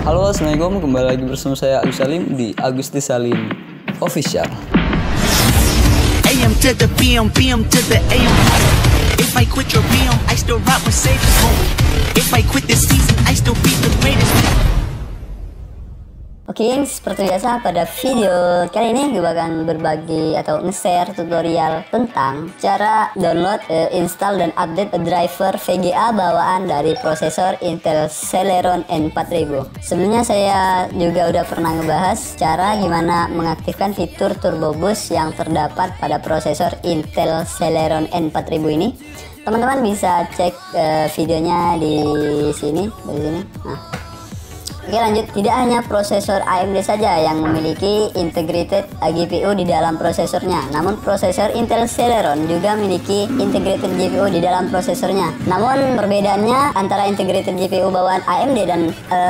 Halo, assalamualaikum. Kembali lagi bersama saya Agus Salim di Agusti Salim Official. AM to the PM, PM to the AM. If I quit your PM, I still rock Mercedes. If I quit this season, I still be the greatest. Oke, seperti biasa pada video kali ini gue akan berbagi atau nge-share tutorial tentang cara download, install dan update driver VGA bawaan dari prosesor Intel Celeron N4000. Sebelumnya saya juga udah pernah ngebahas cara gimana mengaktifkan fitur Turbo Boost yang terdapat pada prosesor Intel Celeron N4000 ini. Teman-teman bisa cek videonya di sini, dari sini. Nah, oke, lanjut. Tidak hanya prosesor AMD saja yang memiliki integrated GPU di dalam prosesornya, namun prosesor Intel Celeron juga memiliki integrated GPU di dalam prosesornya. Namun perbedaannya antara integrated GPU bawaan AMD dan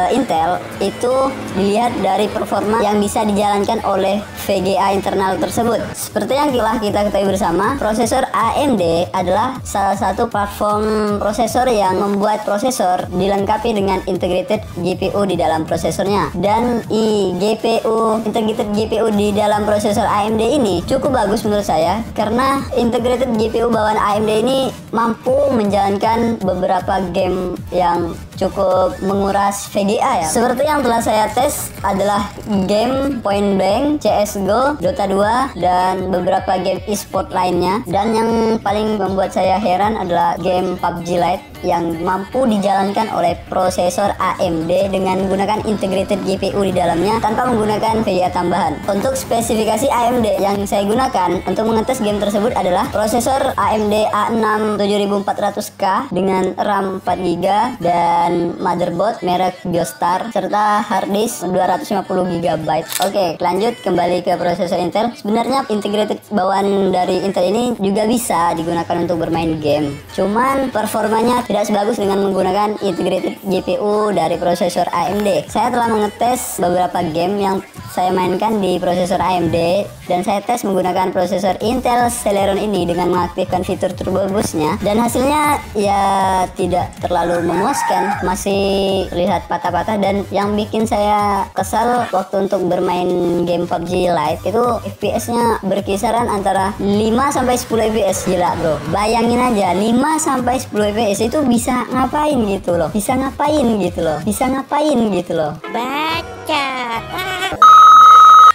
Intel itu dilihat dari performa yang bisa dijalankan oleh VGA internal tersebut. Seperti yang telah kita ketahui bersama, prosesor AMD adalah salah satu platform prosesor yang membuat prosesor dilengkapi dengan integrated GPU di dalam prosesornya, dan GPU integrated GPU di dalam prosesor AMD ini cukup bagus menurut saya, karena integrated GPU bawaan AMD ini mampu menjalankan beberapa game yang cukup menguras VGA ya. Seperti yang telah saya tes adalah game Point Blank, CS:GO, Dota 2 dan beberapa game e-sport lainnya. Dan yang paling membuat saya heran adalah game PUBG Lite yang mampu dijalankan oleh prosesor AMD dengan menggunakan integrated GPU di dalamnya tanpa menggunakan VGA tambahan. Untuk spesifikasi AMD yang saya gunakan untuk mengetes game tersebut adalah prosesor AMD A6 7400K dengan RAM 4GB dan motherboard merek Biostar serta harddisk 250GB. Oke, lanjut kembali ke prosesor Intel. Sebenarnya integrated bawaan dari Intel ini juga bisa digunakan untuk bermain game. Cuman performanya tidak sebagus dengan menggunakan integrated GPU dari prosesor AMD. Saya telah mengetes beberapa game yang saya mainkan di prosesor AMD dan saya tes menggunakan prosesor Intel Celeron ini dengan mengaktifkan fitur Turbo Boost-nya, dan hasilnya ya tidak terlalu memuaskan, masih lihat patah-patah. Dan yang bikin saya kesal waktu untuk bermain game PUBG Lite itu FPS-nya berkisaran antara 5-10 FPS. Gila bro, bayangin aja 5-10 FPS itu bisa ngapain gitu loh, bisa ngapain gitu loh. Baca.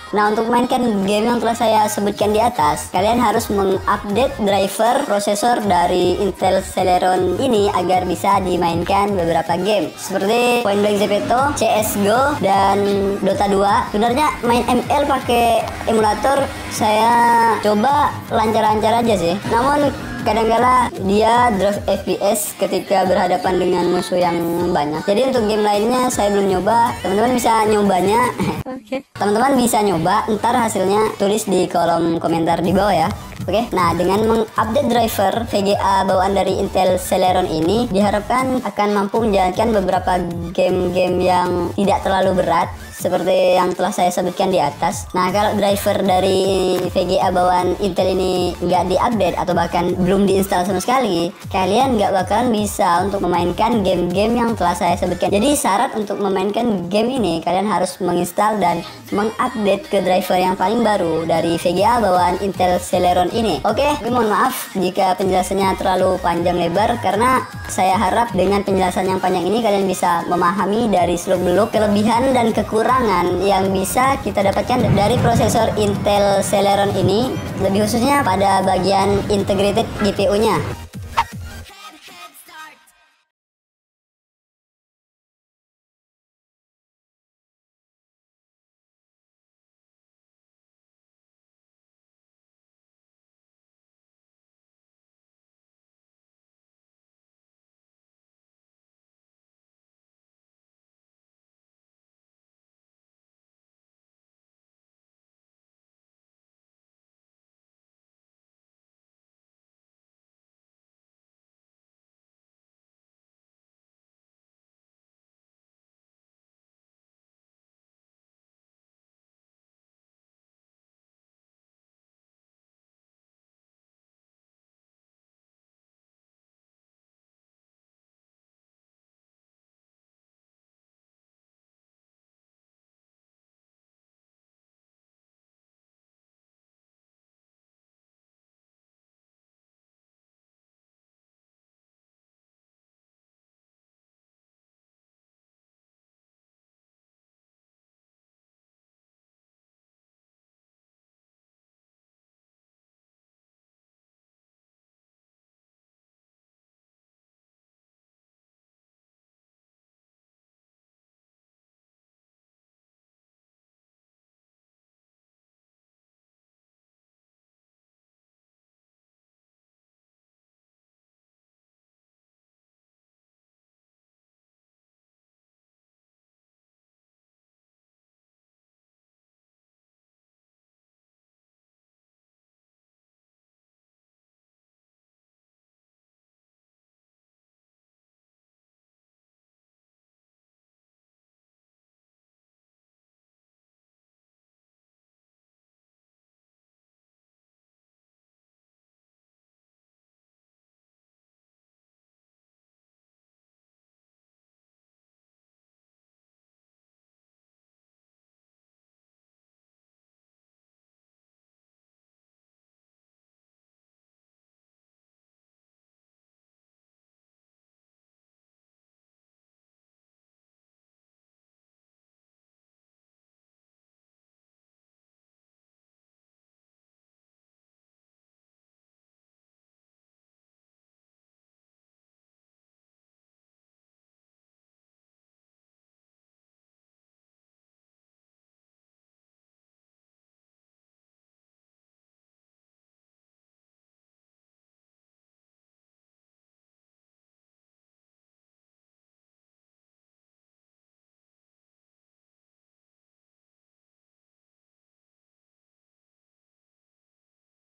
Nah, untuk mainkan game yang telah saya sebutkan di atas, kalian harus mengupdate driver prosesor dari Intel Celeron ini agar bisa dimainkan beberapa game seperti Point Blank Zepeto, CS:GO dan Dota 2. Sebenarnya main ML pakai emulator saya coba lancar-lancar aja sih. Namun kadang-kala dia drop FPS ketika berhadapan dengan musuh yang banyak. Jadi untuk game lainnya saya belum nyoba. Teman-teman bisa nyobanya. Teman-teman bisa nyoba, ntar hasilnya tulis di kolom komentar di bawah ya. Oke, nah dengan mengupdate driver VGA bawaan dari Intel Celeron ini diharapkan akan mampu menjalankan beberapa game-game yang tidak terlalu berat seperti yang telah saya sebutkan di atas. Nah, kalau driver dari VGA bawaan Intel ini nggak diupdate atau bahkan belum diinstal sama sekali, kalian nggak bakalan bisa untuk memainkan game-game yang telah saya sebutkan. Jadi syarat untuk memainkan game ini kalian harus menginstal dan mengupdate ke driver yang paling baru dari VGA bawaan Intel Celeron ini. Oke, tapi mohon maaf jika penjelasannya terlalu panjang lebar, karena saya harap dengan penjelasan yang panjang ini kalian bisa memahami dari seluk-beluk kelebihan dan kekurangan yang bisa kita dapatkan dari prosesor Intel Celeron ini, lebih khususnya pada bagian integrated GPU-nya.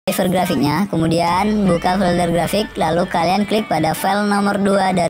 driver grafiknya, kemudian buka folder grafik, lalu kalian klik pada file nomor 2 dari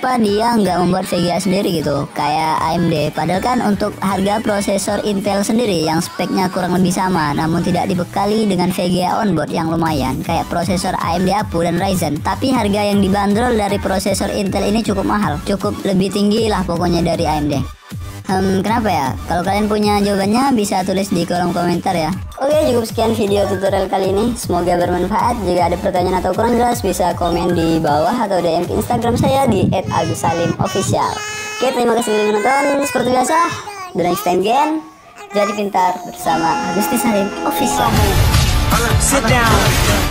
kenapa dia nggak membuat VGA sendiri gitu kayak AMD, padahal kan untuk harga prosesor Intel sendiri yang speknya kurang lebih sama namun tidak dibekali dengan VGA onboard yang lumayan kayak prosesor AMD APU dan Ryzen, tapi harga yang dibanderol dari prosesor Intel ini cukup mahal, cukup lebih tinggi lah pokoknya dari AMD. Kenapa ya? Kalau kalian punya jawabannya bisa tulis di kolom komentar ya. Oke, cukup sekian video tutorial kali ini. Semoga bermanfaat. Jika ada pertanyaan atau kurang jelas bisa komen di bawah atau DM ke Instagram saya di @agussalimofficial. Oke, terima kasih sudah menonton. Seperti biasa, the next time again, jadi pintar bersama Agusti Salim Official. Sit down.